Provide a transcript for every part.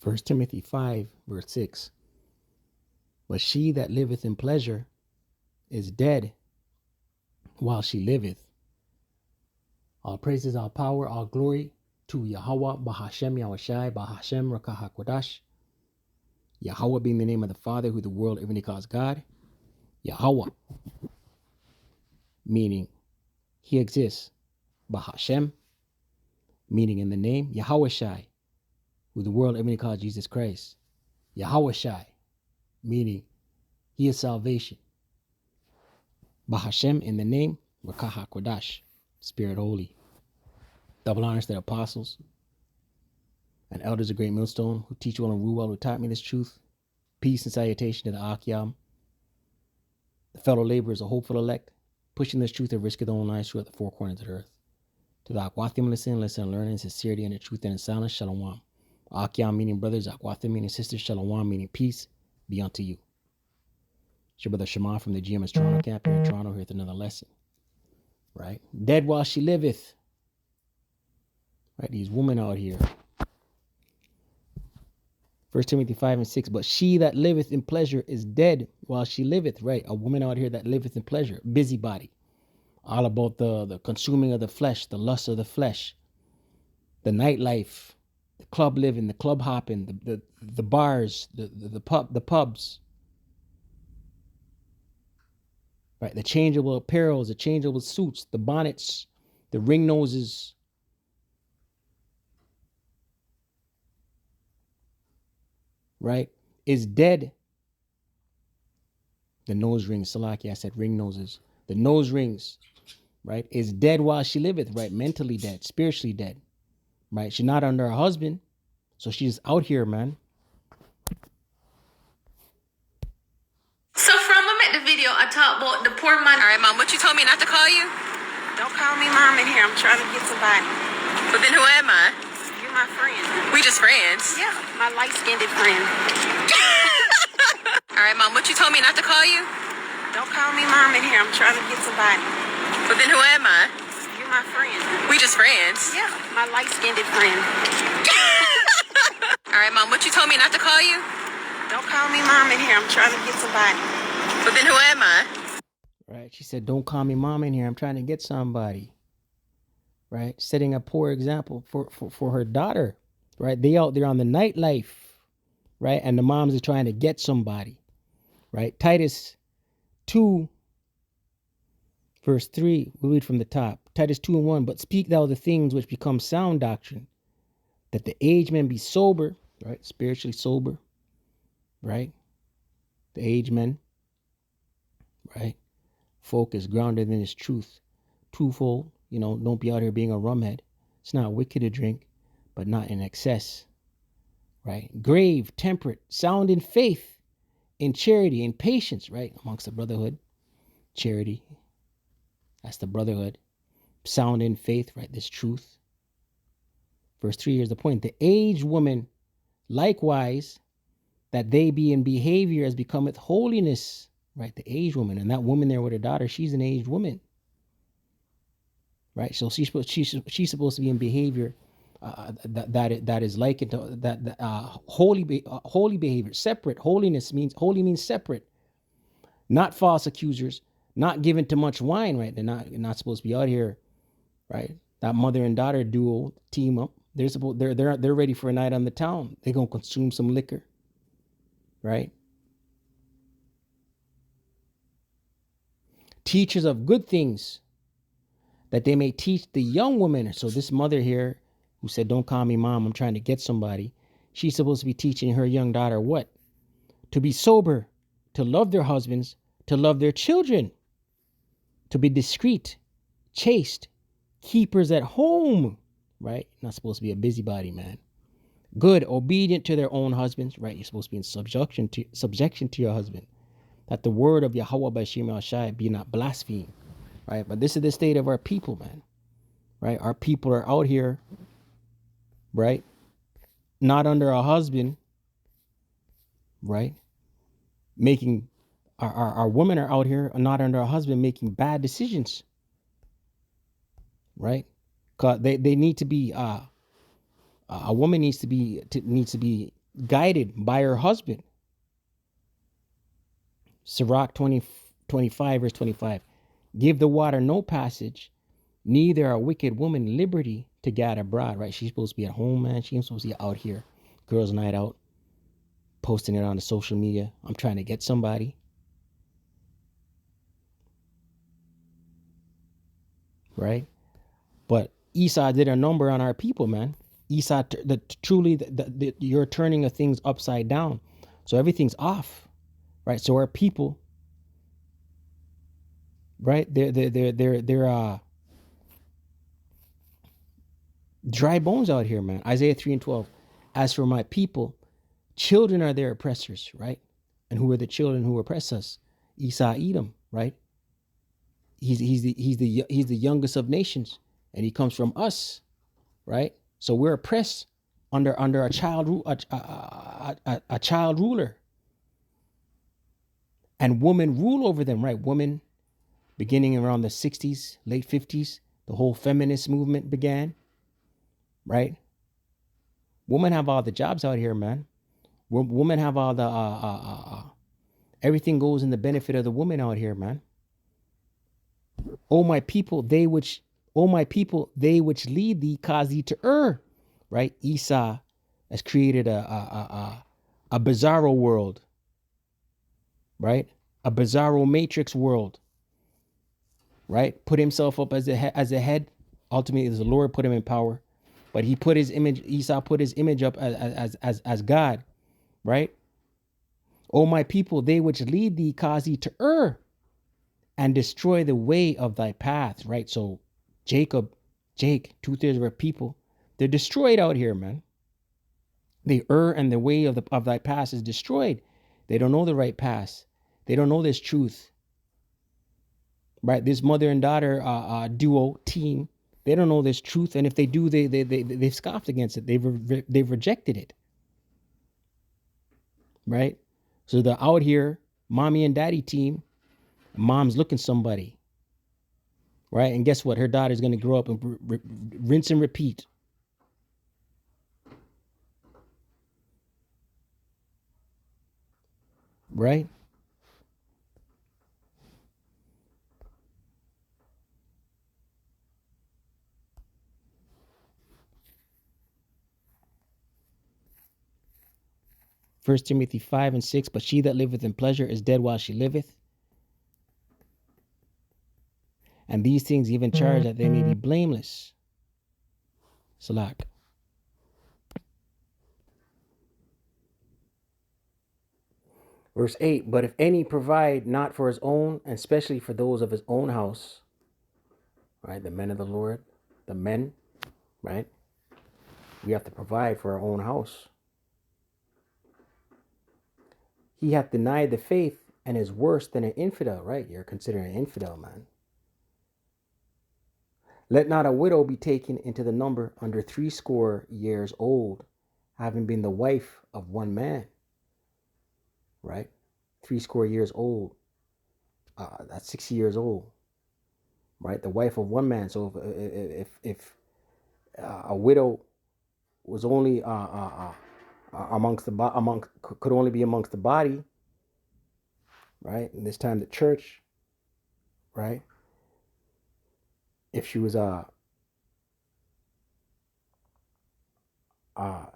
First Timothy 5, verse 6. But she that liveth in pleasure is dead while she liveth. All praises, all power, all glory to Yahweh, Bahashem, Yahushai, Bahashem, Rakah HaKodash. Yahweh being the name of the Father, who the world everything calls God. Yahweh, meaning he exists. Bahashem, meaning in the name. Yahushai, who the world everything calls Jesus Christ. Yahushai, meaning he is salvation. Bahashem, in the name. Rakah HaKodash, Spirit Holy. Double honors to the apostles and elders of Great Millstone who teach well and rule well, who taught me this truth. Peace and salutation to the Akyam, the fellow laborers, a hopeful elect, pushing this truth and risking their own lives throughout the four corners of the earth. To the Akwathim listen and learn in sincerity and in truth and in silence. Shalom. Akyam meaning brothers, Akwathim meaning sisters, Shalom meaning peace be unto you. It's your brother Shema from the GMS Toronto camp here in Toronto, here with another lesson. Right? Dead while she liveth. Right? These women out here. First Timothy 5 and 6. But she that liveth in pleasure is dead while she liveth. Right? A woman out here that liveth in pleasure. Busybody. All about the consuming of the flesh, the lust of the flesh, the nightlife, the club living, the club hopping, the bars, the pubs. Right? The changeable apparels, the changeable suits, the bonnets, the ring noses. Right, is dead. The nose rings, Salaki, I said ring noses. The nose rings, right, is dead while she liveth, right, mentally dead, spiritually dead, right? She's not under her husband, so she's out here, man. So from I met the video, I talked about the poor man. All right, Mom, what you told me not to call you? Don't call me Mom in here. I'm trying to get somebody. But then who am I? You're my friend. We just friends. Yeah, my light-skinned friend. All right, Mom, what you told me not to call you? Don't call me Mom in here. I'm trying to get somebody. But then who am I? You're my friend. We just friends. Yeah, my light-skinned friend. All right, Mom, what you told me not to call you? Don't call me Mom in here. I'm trying to get somebody. But then who am I? Right, she said, don't call me mom in here. I'm trying to get somebody. Right, setting a poor example for her daughter. Right, they out there on the nightlife. Right, and the moms are trying to get somebody. Right, Titus 2, verse 3, we read from the top. Titus 2 and 1, but speak thou the things which become sound doctrine, that the aged men be sober, right, spiritually sober, right, the aged men, right, focus, grounded in his truth, twofold, don't be out here being a rumhead. It's not wicked to drink, but not in excess, right, grave, temperate, sound in faith, in charity, in patience, right, amongst the brotherhood, charity, that's the brotherhood, sound in faith, right, this truth. Verse 3, here's the point. The aged woman, likewise, that they be in behavior as becometh holiness, right, the aged woman. And that woman there with her daughter, she's an aged woman, right? So she's supposed to be in behavior that is likened to that holy behavior, separate. Holy means separate, not false accusers, not given to much wine, right? They're not supposed to be out here, right? That mother and daughter duo team up. They're ready for a night on the town. They're gonna consume some liquor, right? Teachers of good things, that they may teach the young woman. So this mother here who said, don't call me mom, I'm trying to get somebody. She's supposed to be teaching her young daughter what? To be sober, to love their husbands, to love their children, to be discreet, chaste, keepers at home, right? Not supposed to be a busybody, man. Good, obedient to their own husbands, right? You're supposed to be in subjection to your husband. That the word of Yahweh Bashim al-Shai be not blasphemed, right? But this is the state of our people, man, right? Our people are out here, right? Not under a husband, right? Making, our women are out here not under a husband making bad decisions, right? Cause they need to be, a woman needs to be guided by her husband. Sirach 25, verse 25. Give the water no passage, neither a wicked woman liberty to gad abroad, right? She's supposed to be at home, man. She's supposed to be out here. Girls' night out, posting it on the social media. I'm trying to get somebody. Right? But Esau did a number on our people, man. Esau, you're turning the things upside down. So everything's off, right? So our people, right? They're dry bones out here, man. Isaiah 3:12. As for my people, children are their oppressors, right? And who are the children who oppress us? Esau, Edom, right? He's the youngest of nations, and he comes from us, right? So we're oppressed under a child ruler, and women rule over them, right? Women, beginning around the 60s, late 50s, the whole feminist movement began, right? Women have all the jobs out here, man. Women have all the everything goes in the benefit of the woman out here, man. O my people, they which lead thee cause thee to err, right? Esau has created a bizarro world, right? A bizarro matrix world, right? Put himself up as a head. Ultimately, the Lord put him in power, but he put his image. Esau put his image up as God, right? O my people, they which lead thee cause thee to err, and destroy the way of thy path, right? So Jake, 2/3 of our people, they're destroyed out here, man. They err, and the way of thy path is destroyed. They don't know the right path. They don't know this truth, right? This mother and daughter duo team, they don't know this truth, and if they do, they've scoffed against it. They've rejected it, right? So they're out here, mommy and daddy team. Mom's looking somebody, right? And guess what? Her daughter's going to grow up and rinse and repeat. Right? First Timothy 5:6. But she that liveth in pleasure is dead while she liveth. And these things even charge that they may be blameless. Salak. Verse 8. But if any provide not for his own, and especially for those of his own house, right? The men of the Lord, the men, right? We have to provide for our own house. He hath denied the faith and is worse than an infidel, right? You're considered an infidel, man. Let not a widow be taken into the number under 80 years old, having been the wife of one man, right? 80 years old. That's 60 years old, right? The wife of one man. So if a widow was only could only be amongst the body, right? And this time the church, right? If she was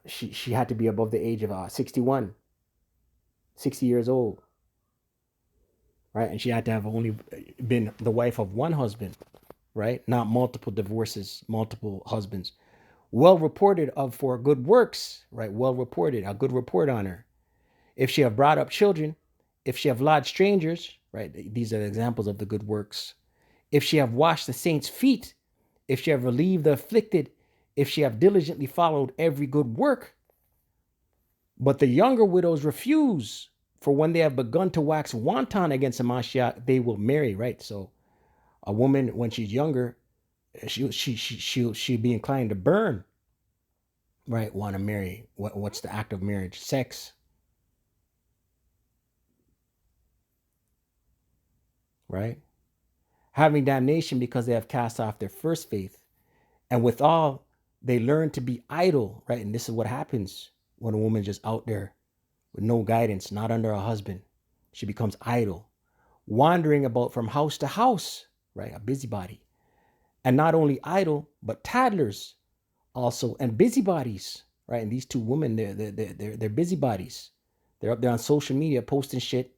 she had to be above the age of 60 years old, right? And she had to have only been the wife of one husband, right? Not multiple divorces, multiple husbands. Well reported of for good works, right? Well reported, a good report on her. If she have brought up children, if she have lodged strangers, right? These are the examples of the good works. If she have washed the saints' feet, if she have relieved the afflicted, if she have diligently followed every good work. But the younger widows refuse, for when they have begun to wax wanton against the Mashiach, they will marry, right? So a woman, when she's younger, she'll be inclined to burn, right? Want to marry. What's the act of marriage? Sex. Right? Having damnation because they have cast off their first faith. And withal, they learn to be idle, right? And this is what happens when a woman just out there with no guidance, not under a husband. She becomes idle, wandering about from house to house, right? A busybody. And not only idle, but toddlers also, and busybodies, right? And these two women, they're busybodies. They're up there on social media posting shit.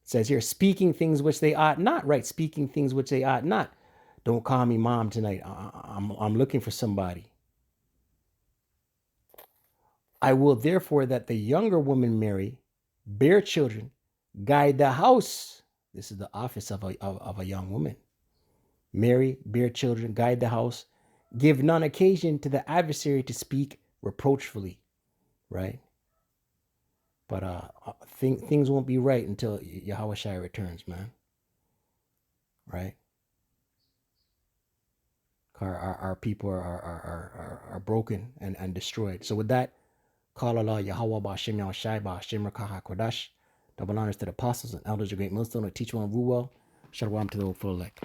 It says here, speaking things which they ought not, right? Speaking things which they ought not. Don't call me mom tonight. I'm looking for somebody. I will therefore that the younger woman marry, bear children, guide the house. This is the office of a young woman. Marry, bear children, guide the house, give none occasion to the adversary to speak reproachfully, right? But things won't be right until Yahweh Shai returns, man. Right? Our people are broken and destroyed. So with that, call Allah Yahweh Ba'Shem Yahushai Ba'Shem Rakaha Kodash. Double honors to the apostles and elders of Great Millstone, who teach well and rule well. Shalom to the full elect.